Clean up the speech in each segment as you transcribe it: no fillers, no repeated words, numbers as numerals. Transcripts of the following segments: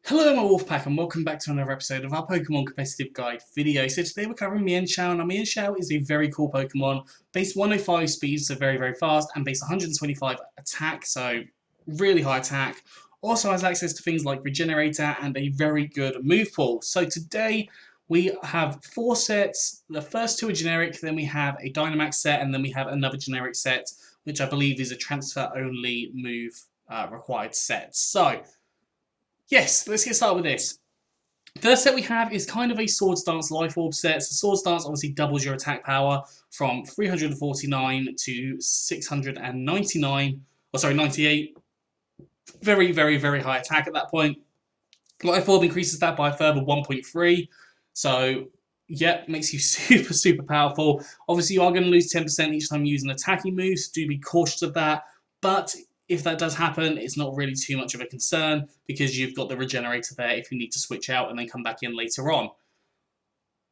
Hello my Wolfpack and welcome back to another episode of our Pokemon Competitive Guide video. So today we're covering Mienshao. Now Mienshao is a very cool Pokemon, base 105 speed, so very fast, and base 125 attack, so really high attack. Also has access to things like Regenerator and a very good move pool. So today we have 4 sets. The first 2 are generic, then we have a Dynamax set, and then we have another generic set, which I believe is a transfer only move required set. So yes, let's get started with this. First set we have is kind of a Swords Dance Life Orb set. So Swords Dance obviously doubles your attack power from 349 to 699, or sorry, 98. Very high attack at that point. Life Orb increases that by a further 1.3. So, yeah, makes you super powerful. Obviously, you are going to lose 10% each time you use an attacking move, so do be cautious of that. But if that does happen, it's not really too much of a concern because you've got the Regenerator there if you need to switch out and then come back in later on.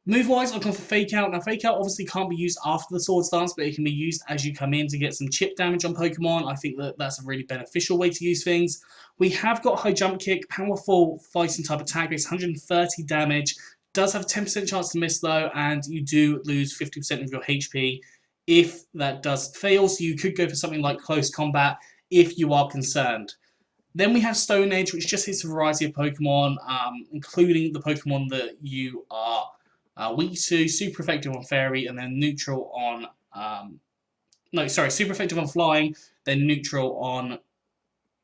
Move-wise, I've gone for Fake Out. Now, Fake Out obviously can't be used after the Swords Dance, but it can be used as you come in to get some chip damage on Pokemon. I think that that's a really beneficial way to use things. We have got High Jump Kick, powerful fighting type attack base, 130 damage. Does have a 10% chance to miss though, and you do lose 50% of your HP if that does fail. So you could go for something like Close Combat if you are concerned. Then we have Stone Edge, which just hits a variety of Pokemon, including the Pokemon that you are weak to, super effective on Fairy, and then neutral on... super effective on Flying, then neutral on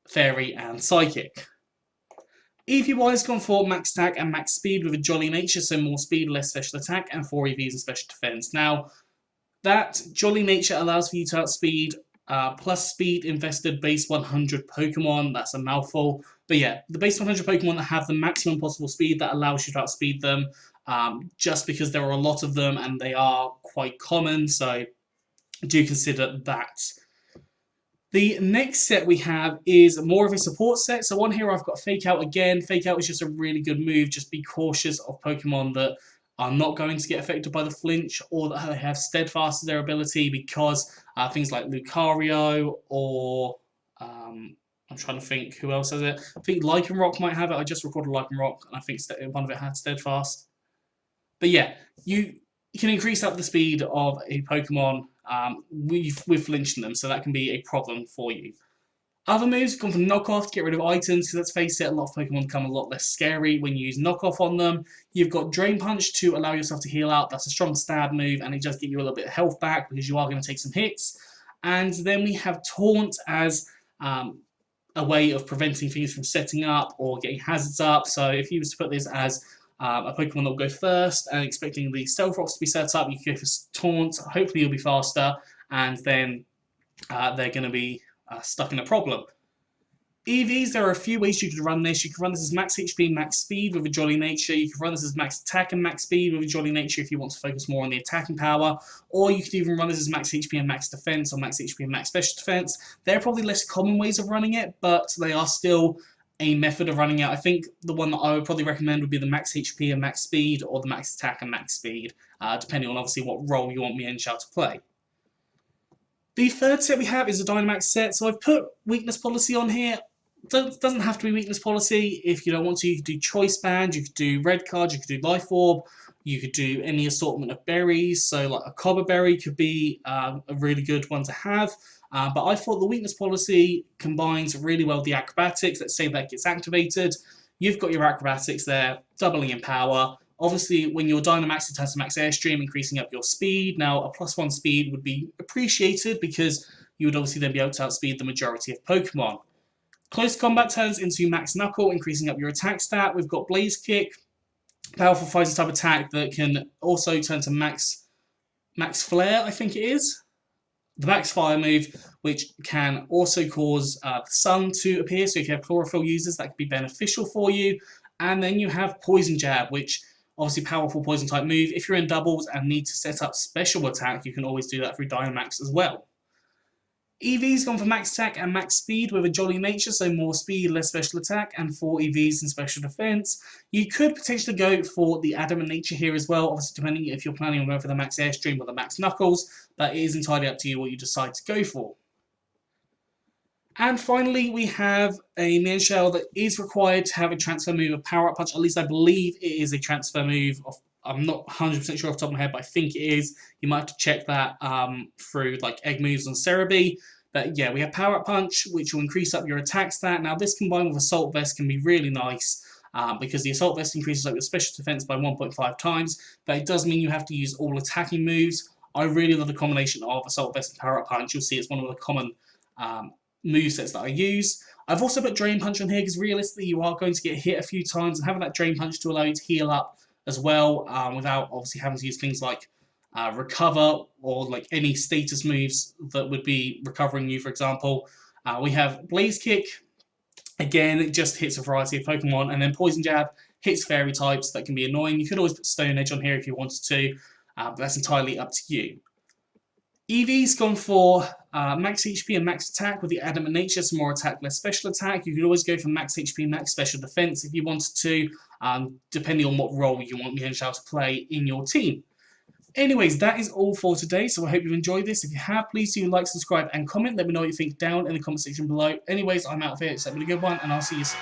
Fairy and Psychic. EV-wise, gone for Max Attack and Max Speed with a Jolly Nature, so more speed, less special attack, and 4 EVs and special defense. Now, that Jolly Nature allows for you to outspeed plus speed invested base 100 Pokemon. That's a mouthful. But yeah, the base 100 Pokemon that have the maximum possible speed, that allows you to outspeed them, just because there are a lot of them and they are quite common, so do consider that. The next set we have is more of a support set. So on here I've got Fake Out again. Fake Out is just a really good move. Just be cautious of Pokemon that are not going to get affected by the flinch or that they have steadfast as their ability, because things like Lucario or I'm trying to think who else has it. I think Lycanroc might have it. I just recorded Lycanroc and I think one of it had steadfast. But yeah, you can increase up the speed of a Pokemon with flinching them, so that can be a problem for you. Other moves come from Knockoff to get rid of items, because let's face it, a lot of Pokemon become a lot less scary when you use Knockoff on them. You've got Drain Punch to allow yourself to heal out. That's a strong stab move, and it does get you a little bit of health back because you are going to take some hits. And then we have Taunt as a way of preventing things from setting up or getting hazards up. So if you was to put this as a Pokemon that will go first and expecting the Stealth Rocks to be set up, you can go for Taunt. Hopefully you'll be faster, and then they're going to be stuck in a problem. EVs, there are a few ways you could run this. You can run this as Max HP, Max Speed with a Jolly Nature. You can run this as Max Attack and Max Speed with a Jolly Nature if you want to focus more on the attacking power. Or you could even run this as Max HP and Max Defense, or Max HP and Max Special Defense. They're probably less common ways of running it, but they are still a method of running it. I think the one that I would probably recommend would be the Max HP and Max Speed, or the Max Attack and Max Speed, depending on obviously what role you want Mienshao to play. The third set we have is a Dynamax set, so I've put Weakness Policy on here. Doesn't have to be Weakness Policy. If you don't want to, you could do Choice Band, you could do Red Card, you could do Life Orb, you could do any assortment of berries, so like a Cobber Berry could be a really good one to have. But I thought the Weakness Policy combines really well with the Acrobatics. Let's say that gets activated. You've got your Acrobatics there, doubling in power. Obviously, when you're Dynamax, it turns to Max Airstream, increasing up your speed. Now, a +1 speed would be appreciated because you would obviously then be able to outspeed the majority of Pokemon. Close Combat turns into Max Knuckle, increasing up your attack stat. We've got Blaze Kick, powerful fighting type attack that can also turn to Max Flare, I think it is. The Max Fire move, which can also cause the sun to appear, so if you have Chlorophyll users, that could be beneficial for you. And then you have Poison Jab, which obviously powerful poison type move. If you're in doubles and need to set up special attack, you can always do that through Dynamax as well. EV's gone for Max Attack and Max Speed with a Jolly Nature, so more speed, less special attack, and 4 EVs and special defense. You could potentially go for the Adamant Nature here as well, obviously depending if you're planning on going for the Max Airstream or the Max Knuckles, but it is entirely up to you what you decide to go for. And finally, we have a Mienshao that is required to have a transfer move of Power Up Punch. At least I believe it is a transfer move. I'm not 100% sure off the top of my head, but I think it is. You might have to check that through like Egg Moves on Cerebi. But yeah, we have Power Up Punch, which will increase up your attack stat. Now, this combined with Assault Vest can be really nice. Because the Assault Vest increases up your special defense by 1.5 times, but it does mean you have to use all attacking moves. I really love the combination of Assault Vest and Power Up Punch. You'll see it's one of the common movesets that I use. I've also put Drain Punch on here because realistically you are going to get hit a few times, and having that Drain Punch to allow you to heal up as well without obviously having to use things like Recover or like any status moves that would be recovering you, for example. We have Blaze Kick. Again, it just hits a variety of Pokemon, and then Poison Jab hits fairy types that can be annoying. You could always put Stone Edge on here if you wanted to, but that's entirely up to you. Eevee's gone for max HP and max attack with the adamant nature, so more attack, less special attack. You could always go for max HP, max special defense if you wanted to, depending on what role you want Mienshao to play in your team. Anyways, that is all for today, so I hope you've enjoyed this. If you have, please do like, subscribe, and comment. Let me know what you think down in the comment section below. Anyways, I'm out of here. So have a good one, and I'll see you soon.